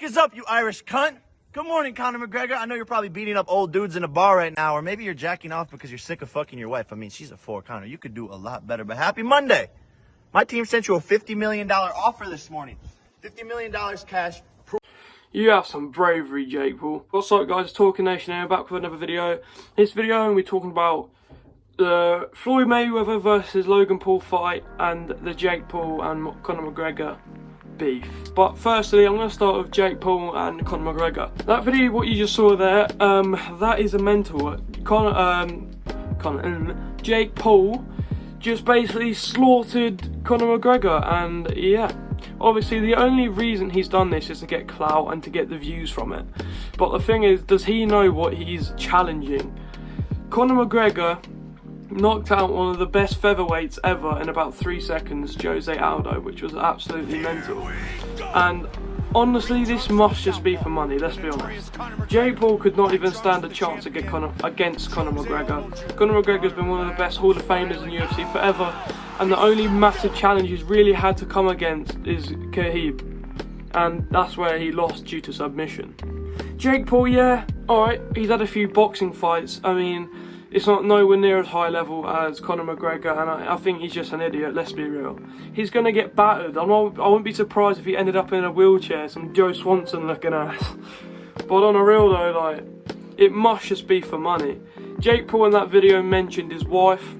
Is up, you Irish cunt? Good morning, Conor McGregor. I know you're probably beating up old dudes in a bar right now, or maybe you're jacking off because you're sick of fucking your wife. I mean, she's a 4, Conor. You could do a lot better, but happy Monday. My team sent you a $50 million offer this morning. $50 million cash. You have some bravery, Jake Paul. What's up, guys? Talking Nation here, back with another video. This video, we're talking about the Floyd Mayweather versus Logan Paul fight and the Jake Paul and Conor McGregor beef. But firstly, I'm going to start with Jake Paul and Conor McGregor. That video, what you just saw there, that is a mental. Jake Paul just basically slaughtered Conor McGregor, and yeah. Obviously, the only reason he's done this is to get clout and to get the views from it. But the thing is, does he know what he's challenging? Conor McGregor knocked out one of the best featherweights ever in about 3 seconds, Jose Aldo, which was absolutely mental. And honestly, this must just be for money, let's be honest. Jake Paul could not even stand a chance against Conor McGregor. Conor McGregor's been one of the best Hall of Famers in UFC forever, and the only massive challenge he's really had to come against is Khabib, and that's where he lost due to submission. Jake Paul, yeah, alright, he's had a few boxing fights. I mean, it's not nowhere near as high level as Conor McGregor, and I think he's just an idiot, let's be real. He's going to get battered. I wouldn't be surprised if he ended up in a wheelchair, some Joe Swanson looking ass. But on a real though, like, it must just be for money. Jake Paul in that video mentioned his wife,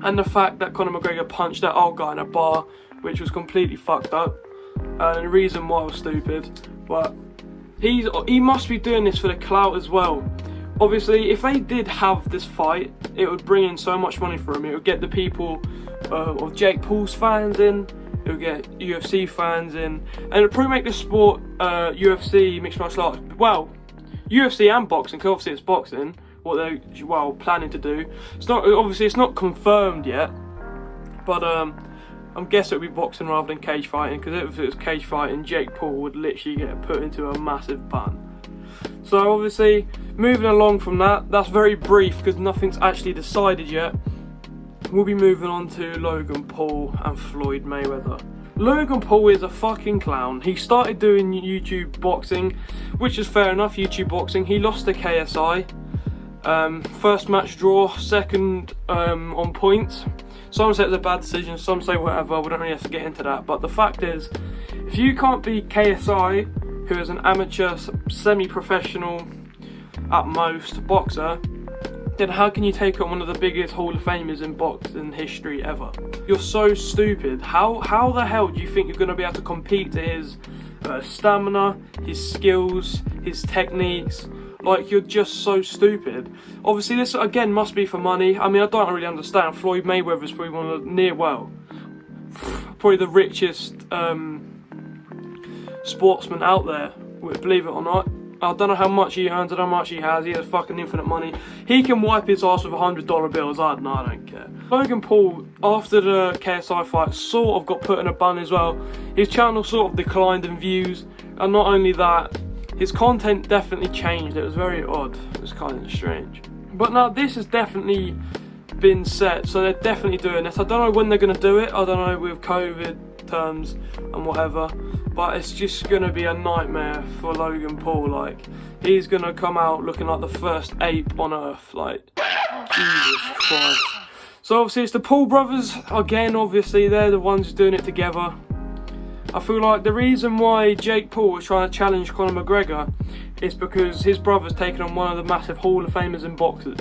and the fact that Conor McGregor punched that old guy in a bar, which was completely fucked up. And the reason why was stupid, but he must be doing this for the clout as well. Obviously, if they did have this fight, it would bring in so much money for him. It would get the people of Jake Paul's fans in, it would get UFC fans in, and it would probably make the sport UFC, mixed martial arts, well, UFC and boxing, because obviously it's boxing, what they're planning to do. It's not, obviously it's not confirmed yet, but I'm guessing it would be boxing rather than cage fighting, because if it was cage fighting, Jake Paul would literally get put into a massive bun. So obviously, moving along from that, that's very brief because nothing's actually decided yet. We'll be moving on to Logan Paul and Floyd Mayweather. Logan Paul is a fucking clown. He started doing YouTube boxing, which is fair enough, YouTube boxing. He lost to KSI. First match draw, second on points. Some say it's a bad decision, some say whatever, we don't really have to get into that. But the fact is, if you can't beat KSI, who is an amateur, semi-professional, at most, boxer, then how can you take on one of the biggest Hall of Famers in boxing history ever? You're so stupid. How the hell do you think you're going to be able to compete to his stamina, his skills, his techniques? Like, you're just so stupid. Obviously, this, again, must be for money. I mean, I don't really understand. Floyd Mayweather is probably one of the probably the richest sportsman out there, believe it or not. I don't know how much he earns, I don't know how much he has. He has fucking infinite money. He can wipe his ass with $100 bills. I don't care. Logan Paul, after the KSI fight, sort of got put in a bun as well. His channel sort of declined in views, and not only that, his content definitely changed. It was very odd. It was kind of strange. But now this has definitely been set, so they're definitely doing this. I don't know when they're going to do it. I don't know with COVID terms and whatever, but it's just going to be a nightmare for Logan Paul. Like, he's going to come out looking like the first ape on earth. Like, Jesus Christ. So obviously it's the Paul brothers again. Obviously they're the ones doing it together. I feel like the reason why Jake Paul was trying to challenge Conor McGregor is because his brother's taken on one of the massive Hall of Famers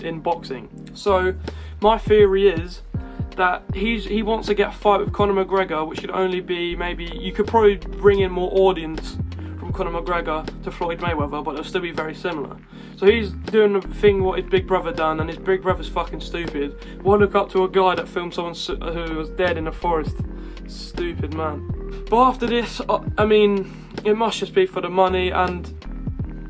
in boxing. So my theory is that he wants to get a fight with Conor McGregor, which should only be, maybe you could probably bring in more audience from Conor McGregor to Floyd Mayweather, but it'll still be very similar. So he's doing the thing what his big brother done, and his big brother's fucking stupid. Why look up to a guy that filmed someone who was dead in a forest? Stupid man. But after this, I mean, it must just be for the money, and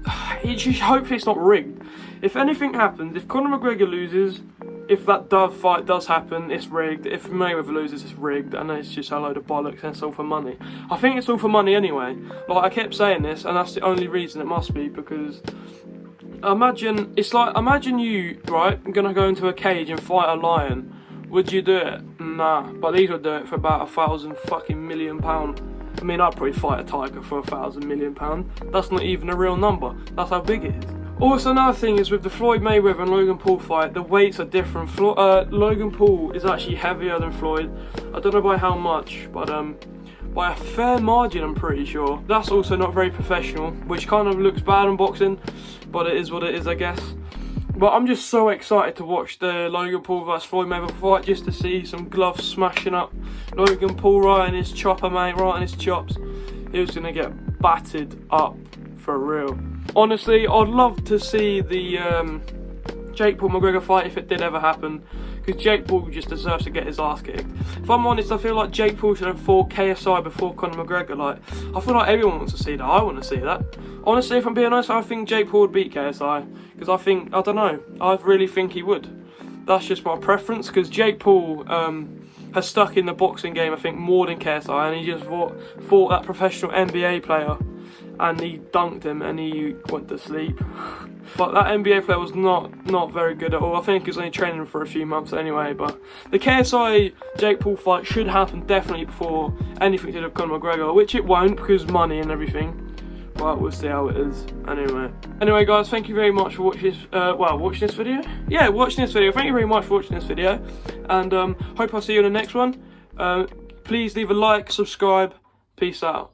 hopefully it's not rigged. If anything happens, if Conor McGregor loses, if that fight does happen, it's rigged. If Mayweather loses, it's rigged, and it's just a load of bollocks, and it's all for money. I think it's all for money anyway. Like, I kept saying this, and that's the only reason it must be, because imagine you, right, gonna go into a cage and fight a lion. Would you do it? Nah, but these would do it for about £1,000 fucking million. I mean, I'd probably fight a tiger for £1,000 million. That's not even a real number. That's how big it is. Also, another thing is with the Floyd Mayweather and Logan Paul fight, the weights are different. Logan Paul is actually heavier than Floyd. I don't know by how much, but by a fair margin, I'm pretty sure. That's also not very professional, which kind of looks bad on boxing, but it is what it is, I guess. But I'm just so excited to watch the Logan Paul vs Floyd Mayweather fight, just to see some gloves smashing up. Logan Paul right in his chopper, mate, right in his chops. He was going to get battered up for real. Honestly, I'd love to see the Jake Paul McGregor fight if it did ever happen, because Jake Paul just deserves to get his ass kicked. If I'm honest, I feel like Jake Paul should have fought KSI before Conor McGregor. Like, I feel like everyone wants to see that. I want to see that. Honestly, if I'm being honest, I think Jake Paul would beat KSI, because I don't know, I really think he would. That's just my preference, because Jake Paul has stuck in the boxing game, I think, more than KSI, and he just fought that professional NBA player, and he dunked him, and he went to sleep. But that NBA player was not very good at all. I think he was only training for a few months anyway. But the KSI Jake Paul fight should happen definitely before anything to do with Conor McGregor, which it won't because money and everything. But we'll see how it is. Anyway, guys, thank you very much for watching this. Watching this video. Yeah, watching this video. Thank you very much for watching this video, and hope I'll see you in the next one. Please leave a like, subscribe. Peace out.